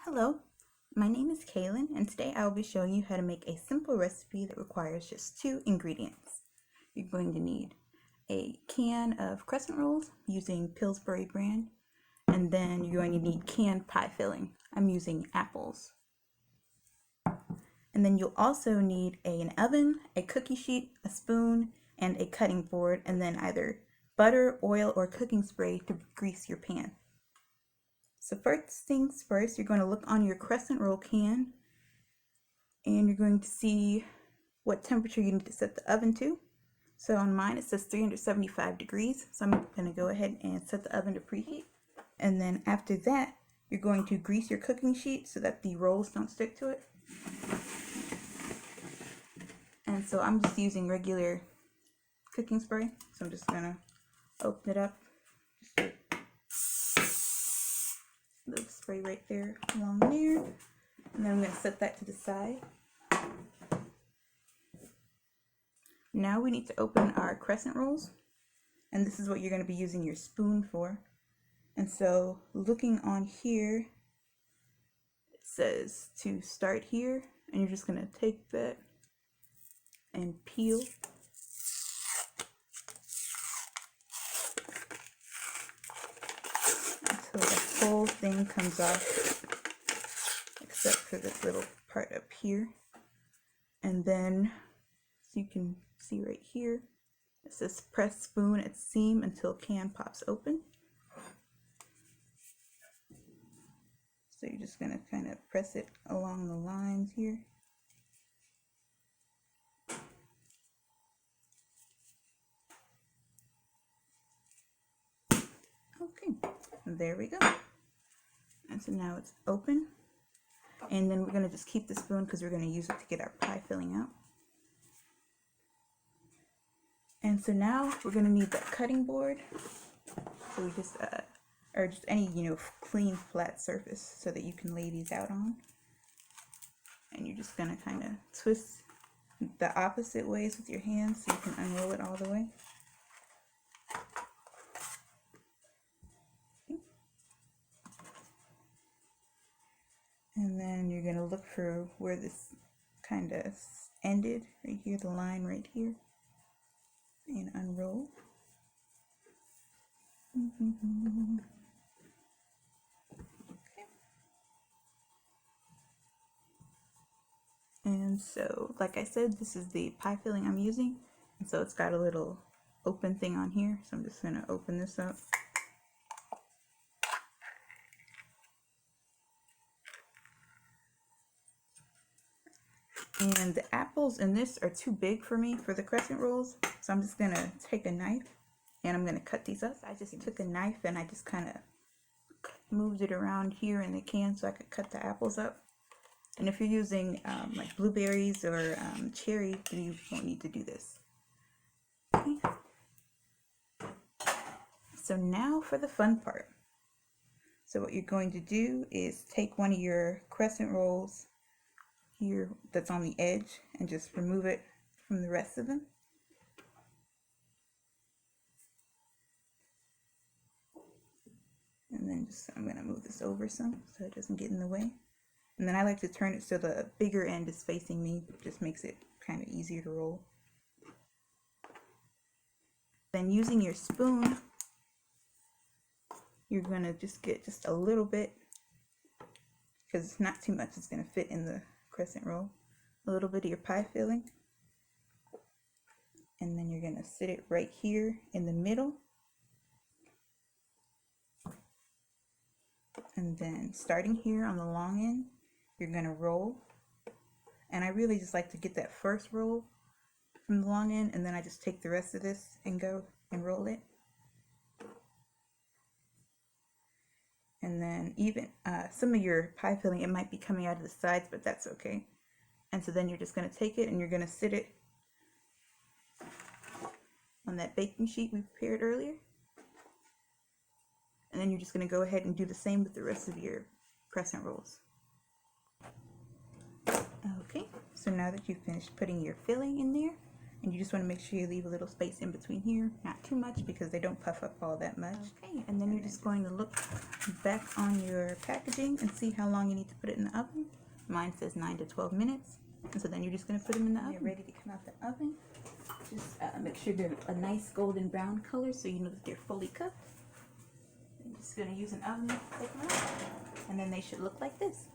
Hello, my name is Kaylin, and today I will be showing you how to make a simple recipe that requires just 2 ingredients. You're going to need a can of crescent rolls using Pillsbury brand, and then you're going to need canned pie filling. I'm using apples. And then you'll also need an oven, a cookie sheet, a spoon, and a cutting board, and then either butter, oil, or cooking spray to grease your pan. So first things first, you're going to look on your crescent roll can and you're going to see what temperature you need to set the oven to. So on mine it says 375 degrees, so I'm going to go ahead and set the oven to preheat. And then after that, you're going to grease your cooking sheet so that the rolls don't stick to it. And so I'm just using regular cooking spray, so I'm just going to open it up. Little spray right there along there, and then I'm going to set that to the side. Now we need to open our crescent rolls, and this is what you're going to be using your spoon for. And so looking on here, it says to start here, and you're just going to take that and peel. Until the whole thing comes off, except for this little part up here. And then, so you can see right here, it says press spoon at seam until can pops open. So you're just going to kind of press it along the lines here. Okay, there we go. And so now it's open. And then we're going to just keep the spoon because we're going to use it to get our pie filling out. And so now we're going to need that cutting board. So we just, or just any, clean flat surface so that you can lay these out on. And you're just going to kind of twist the opposite ways with your hands so you can unroll it all the way. Okay. And then you're going to look for where this kind of ended, right here, the line right here, and unroll. Okay. And so, like I said, this is the pie filling I'm using, and so it's got a little open thing on here, so I'm just going to open this up. And the apples in this are too big for me for the crescent rolls, so I'm just going to take a knife and I'm going to cut these up. I just took a knife and I just kind of moved it around here in the can so I could cut the apples up. And if you're using like blueberries or cherry, then you won't need to do this. Okay. So now for the fun part. So what you're going to do is take one of your crescent rolls here that's on the edge and just remove it from the rest of them. And then I'm going to move this over some so it doesn't get in the way. And then I like to turn it so the bigger end is facing me. It just makes it kind of easier to roll. Then using your spoon, you're going to just get just a little bit, because it's not too much, it's going to fit in the crescent roll. A little bit of your pie filling. And then you're going to sit it right here in the middle. And then starting here on the long end, you're going to roll. And I really just like to get that first roll from the long end, and then I just take the rest of this and go and roll it. And then even some of your pie filling, it might be coming out of the sides, but that's okay. And so then you're just going to take it and you're going to sit it on that baking sheet we prepared earlier. And then you're just going to go ahead and do the same with the rest of your crescent rolls. Okay, so now that you've finished putting your filling in there, And you just want to make sure you leave a little space in between here, not too much because they don't puff up all that much. Okay, and then you're just going to look back on your packaging and see how long you need to put it in the oven. Mine says 9 to 12 minutes. And so then you're just going to put them in the oven. They're ready to come out the oven. Just make sure they're a nice golden brown color so you know that they're fully cooked. I'm just going to use an oven to take them out. And then they should look like this.